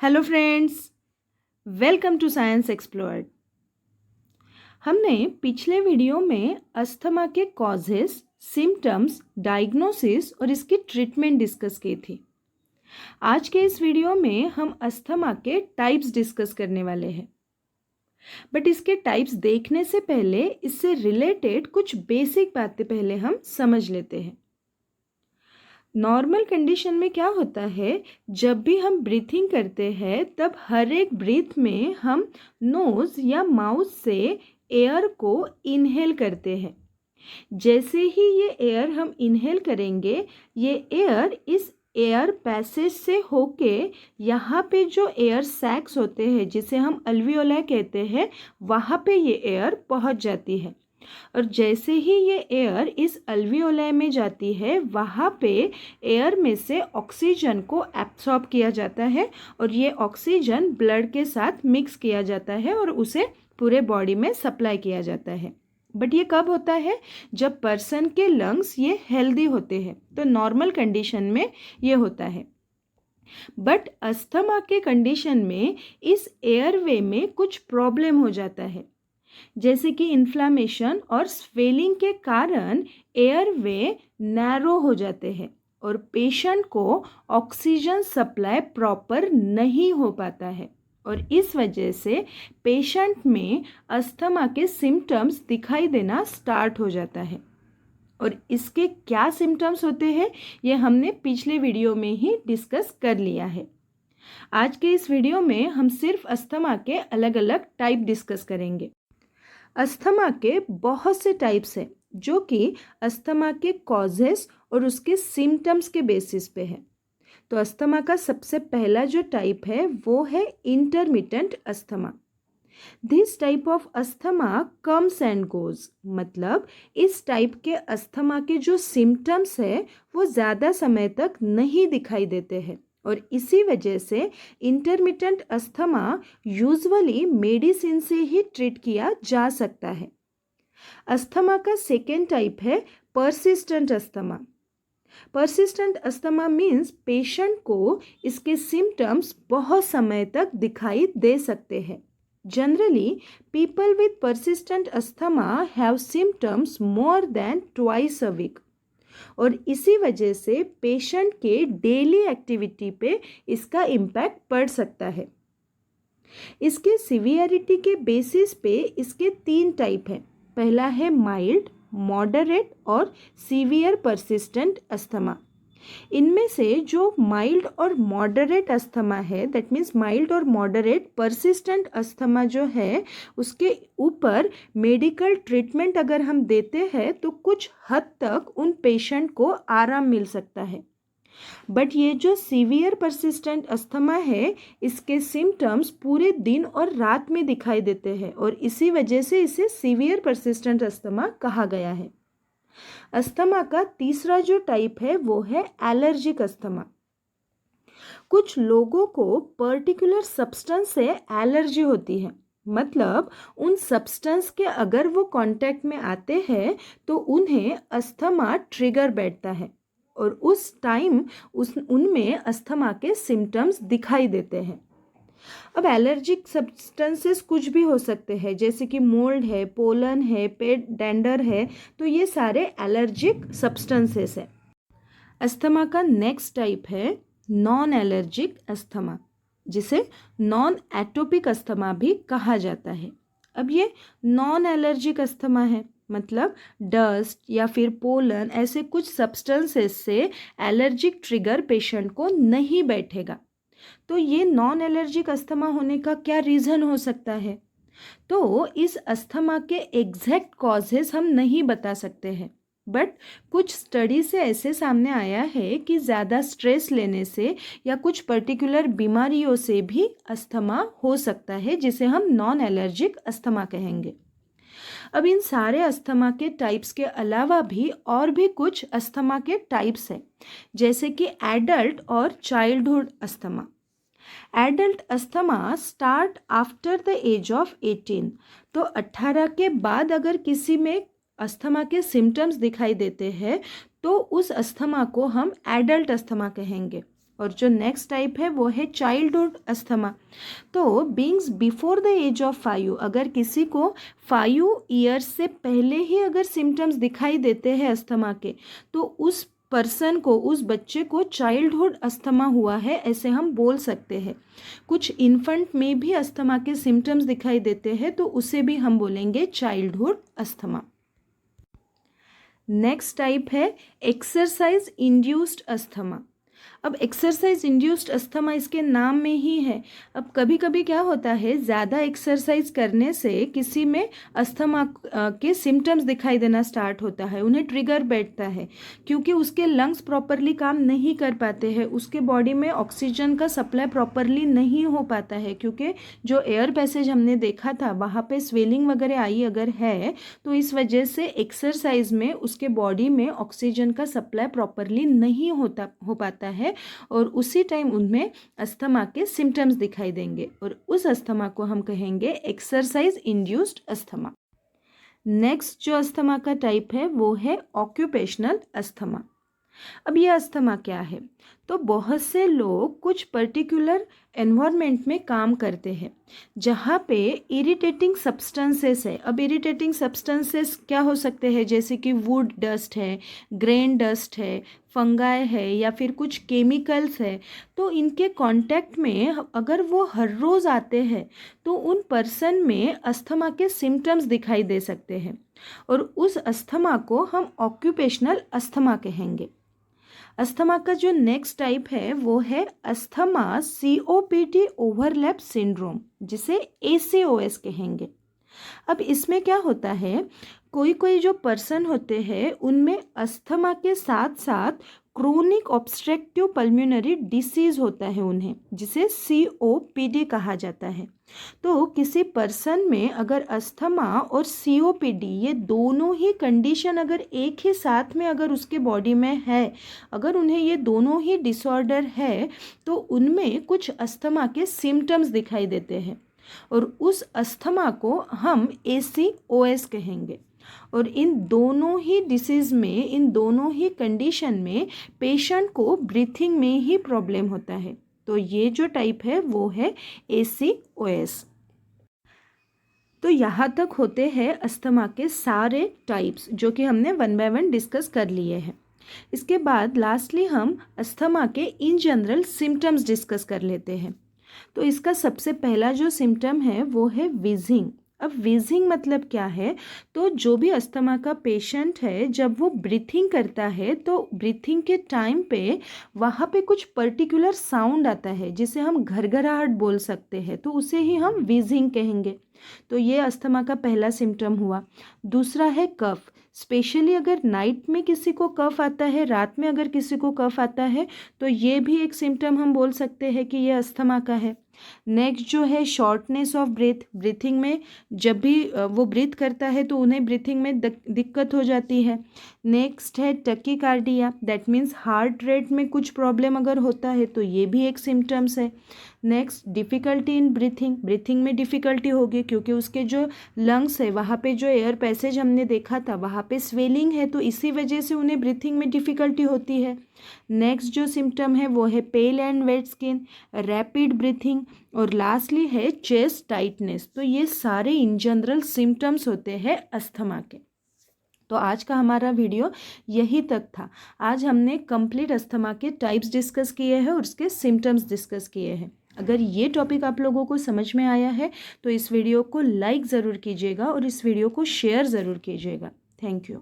Hello friends, welcome to science explored. हमने पिछले video में अस्थमा के कॉजेस, सिम्टम्स, डायग्नोसिस और इसकी ट्रीटमेंट डिस्कस की थी। आज के इस वीडियो में हम अस्थमा के टाइप्स डिस्कस करने वाले हैं। बट इसके टाइप्स देखने से पहले इससे रिलेटेड कुछ बेसिक बातें पहले हम समझ लेते हैं। नॉर्मल कंडीशन में क्या होता है, जब भी हम ब्रीथिंग करते हैं तब हर एक ब्रीथ में हम नोज या माउथ से एयर को इनहेल करते हैं। जैसे ही ये एयर हम इनहेल करेंगे, ये एयर इस एयर पैसेज से होके यहाँ पे जो एयर सैक्स होते हैं जिसे हम अल्वियोलाई कहते हैं, वहाँ पे ये एयर पहुँच जाती है। और जैसे ही ये एयर इस अल्वियोलाई में जाती है, वहाँ पे एयर में से ऑक्सीजन को एब्सॉर्ब किया जाता है और ये ऑक्सीजन ब्लड के साथ मिक्स किया जाता है और उसे पूरे बॉडी में सप्लाई किया जाता है। बट ये कब होता है? जब पर्सन के लंग्स ये हेल्दी होते हैं, तो नॉर्मल कंडीशन में ये होता है। बट अस्थमा के कंडीशन में इस एयरवे में कुछ प्रॉब्लम हो जाता है, जैसे कि इन्फ्लामेशन और स्वेलिंग के कारण एयरवे नैरो हो जाते हैं और पेशेंट को ऑक्सीजन सप्लाई प्रॉपर नहीं हो पाता है और इस वजह से पेशेंट में अस्थमा के सिम्टम्स दिखाई देना स्टार्ट हो जाता है। और इसके क्या सिम्टम्स होते हैं ये हमने पिछले वीडियो में ही डिस्कस कर लिया है। आज के इस वीडियो में हम सिर्फ अस्थमा के अलग अलग टाइप डिस्कस करेंगे। अस्थमा के बहुत से टाइप्स हैं जो कि अस्थमा के कॉजेस और उसके सिम्टम्स के बेसिस पे है। तो अस्थमा का सबसे पहला जो टाइप है वो है intermittent asthma. This type of asthma comes and goes, मतलब इस टाइप के अस्थमा के जो सिम्टम्स है वो ज़्यादा समय तक नहीं दिखाई देते हैं और इसी वजह से इंटरमिटेंट अस्थमा यूजुअली मेडिसिन से ही ट्रीट किया जा सकता है। अस्थमा का सेकेंड टाइप है persistent asthma. Persistent asthma means patient को इसके सिम्टम्स बहुत समय तक दिखाई दे सकते हैं। Generally people with persistent asthma have symptoms more than twice a week और इसी वजह से पेशेंट के डेली एक्टिविटी पे इसका इम्पैक्ट पड़ सकता है। इसके सिवियरिटी के बेसिस पे इसके 3 टाइप हैं। पहला है माइल्ड, मॉडरेट और सीवियर परसिस्टेंट अस्थमा। इनमें से जो माइल्ड और मॉडरेट अस्थमा है, दैट मीन्स माइल्ड और मॉडरेट परसिस्टेंट अस्थमा जो है, उसके ऊपर मेडिकल ट्रीटमेंट अगर हम देते हैं तो कुछ हद तक उन पेशेंट को आराम मिल सकता है। बट ये जो सीवियर परसिस्टेंट अस्थमा है, इसके सिम्टम्स पूरे दिन और रात में दिखाई देते हैं और इसी वजह से इसे सीवियर परसिस्टेंट अस्थमा कहा गया है। अस्थमा का तीसरा जो टाइप है वो है एलर्जिक अस्थमा। कुछ लोगों को पर्टिकुलर सब्सटेंस से एलर्जी होती है, मतलब उन सब्सटेंस के अगर वो कांटेक्ट में आते हैं तो उन्हें अस्थमा ट्रिगर बैठता है और उस टाइम उनमें अस्थमा के सिम्टम्स दिखाई देते हैं। अब एलर्जिक सब्सटेंसेस कुछ भी हो सकते हैं, जैसे कि मोल्ड है, पोलन है, पेट डेंडर है, तो ये सारे एलर्जिक सब्सटेंसेस हैं। अस्थमा का नेक्स्ट टाइप है नॉन एलर्जिक अस्थमा, जिसे नॉन एटोपिक अस्थमा भी कहा जाता है। अब ये नॉन एलर्जिक अस्थमा है, मतलब डस्ट या फिर पोलन ऐसे कुछ सब्सटेंसेस से एलर्जिक ट्रिगर पेशेंट को नहीं बैठेगा। तो ये नॉन एलर्जिक अस्थमा होने का क्या रीज़न हो सकता है? तो इस अस्थमा के एग्जैक्ट कॉजेस हम नहीं बता सकते हैं, बट कुछ स्टडी से ऐसे सामने आया है कि ज़्यादा स्ट्रेस लेने से या कुछ पर्टिकुलर बीमारियों से भी अस्थमा हो सकता है, जिसे हम नॉन एलर्जिक अस्थमा कहेंगे। अब इन सारे अस्थमा के टाइप्स के अलावा भी और भी कुछ अस्थमा के टाइप्स हैं, जैसे कि एडल्ट और childhood asthma. Adult asthma start after the age of 18, तो 18 के बाद अगर किसी में अस्थमा के सिम्टम्स दिखाई देते हैं तो उस अस्थमा को हम एडल्ट अस्थमा कहेंगे। और जो नेक्स्ट टाइप है वो है चाइल्डहुड अस्थमा। तो beings before the age of 5, अगर किसी को 5 ईयर्स से पहले ही अगर सिम्टम्स दिखाई देते हैं अस्थमा के, तो उस पर्सन को, उस बच्चे को चाइल्डहुड अस्थमा हुआ है ऐसे हम बोल सकते हैं। कुछ इन्फेंट में भी अस्थमा के सिम्टम्स दिखाई देते हैं तो उसे भी हम बोलेंगे चाइल्डहुड अस्थमा। नेक्स्ट टाइप है एक्सरसाइज इंड्यूस्ड अस्थमा। अब एक्सरसाइज इंड्यूस्ड अस्थमा इसके नाम में ही है। अब कभी कभी क्या होता है, ज़्यादा एक्सरसाइज करने से किसी में अस्थमा के सिम्टम्स दिखाई देना स्टार्ट होता है, उन्हें ट्रिगर बैठता है क्योंकि उसके लंग्स प्रॉपरली काम नहीं कर पाते हैं, उसके बॉडी में ऑक्सीजन का सप्लाई प्रॉपरली नहीं हो पाता है, क्योंकि जो एयर पैसेज हमने देखा था वहाँ पे स्वेलिंग वगैरह आई अगर है तो इस वजह से एक्सरसाइज में उसके बॉडी में ऑक्सीजन का सप्लाई प्रॉपरली नहीं हो पाता है और उसी टाइम उनमें अस्थमा के सिम्टम्स दिखाई देंगे और उस अस्थमा को हम कहेंगे एक्सरसाइज इंड्यूस्ड अस्थमा। नेक्स्ट जो अस्थमा का टाइप है वो है ऑक्यूपेशनल अस्थमा। अब ये अस्थमा क्या है, तो बहुत से लोग कुछ पर्टिकुलर एनवायरनमेंट में काम करते हैं जहाँ पे इरिटेटिंग सब्सटेंसेस है। अब इरिटेटिंग सब्सटेंसेस क्या हो सकते हैं, जैसे कि वुड डस्ट है, ग्रेन डस्ट है, फंगाई है या फिर कुछ केमिकल्स है। तो इनके कांटेक्ट में अगर वो हर रोज़ आते हैं तो उन पर्सन में अस्थमा के सिम्टम्स दिखाई दे सकते हैं और उस अस्थमा को हम ऑक्यूपेशनल अस्थमा कहेंगे। अस्थमा का जो नेक्स्ट टाइप है वो है अस्थमा COPD ओवरलैप सिंड्रोम, जिसे ACOS कहेंगे। अब इसमें क्या होता है, कोई कोई जो पर्सन होते हैं उनमें अस्थमा के साथ साथ क्रोनिक ऑब्स्ट्रक्टिव पल्मोनरी डिसीज होता है उन्हें, जिसे COPD कहा जाता है। तो किसी पर्सन में अगर अस्थमा और COPD ये दोनों ही कंडीशन अगर एक ही साथ में अगर उसके बॉडी में है, अगर उन्हें ये दोनों ही डिसऑर्डर है तो उनमें कुछ अस्थमा के सिम्टम्स दिखाई देते हैं और उस अस्थमा को हम ACOS कहेंगे। और इन दोनों ही डिसीज़ में, इन दोनों ही कंडीशन में पेशेंट को ब्रीथिंग में ही प्रॉब्लम होता है। तो ये जो टाइप है वो है ACOS। तो यहाँ तक होते हैं अस्थमा के सारे टाइप्स जो कि हमने 1 बाय 1 डिस्कस कर लिए हैं। इसके बाद लास्टली हम अस्थमा के इन जनरल सिम्टम्स डिस्कस कर लेते हैं। तो इसका सबसे पहला जो सिम्टम है वो है विजिंग। अब विजिंग मतलब क्या है, तो जो भी अस्थमा का पेशेंट है जब वो ब्रीथिंग करता है तो ब्रीथिंग के टाइम पे वहाँ पे कुछ पर्टिकुलर साउंड आता है जिसे हम घरघराहट बोल सकते हैं, तो उसे ही हम विजिंग कहेंगे। तो ये अस्थमा का पहला सिम्टम हुआ। दूसरा है कफ। स्पेशली अगर नाइट में किसी को कफ आता है, रात में अगर किसी को कफ आता है तो ये भी एक सिम्टम हम बोल सकते हैं कि ये अस्थमा का है। नेक्स्ट जो है शॉर्टनेस ऑफ ब्रेथ। ब्रीथिंग में जब भी वो ब्रीथ करता है तो उन्हें ब्रीथिंग में दिक्कत हो जाती है। नेक्स्ट है टकीकार्डिया, दैट मीन्स हार्ट रेट में कुछ प्रॉब्लम अगर होता है तो ये भी एक सिम्टम्स है। Next difficulty in breathing. Breathing में डिफ़िकल्टी होगी क्योंकि उसके जो लंग्स है वहाँ पे जो एयर पैसेज हमने देखा था वहाँ पे स्वेलिंग है, तो इसी वजह से उन्हें ब्रीथिंग में डिफ़िकल्टी होती है। नेक्स्ट जो सिम्टम है वो है pale and wet skin, rapid breathing और लास्टली है चेस्ट टाइटनेस। तो ये सारे इन जनरल सिम्टम्स होते हैं अस्थमा के। तो आज का हमारा वीडियो यही तक था। आज हमने कंप्लीट अस्थमा के टाइप्स डिस्कस किए हैं और उसके सिम्टम्स डिस्कस किए हैं। अगर ये टॉपिक आप लोगों को समझ में आया है तो इस वीडियो को लाइक ज़रूर कीजिएगा और इस वीडियो को शेयर ज़रूर कीजिएगा। Thank you.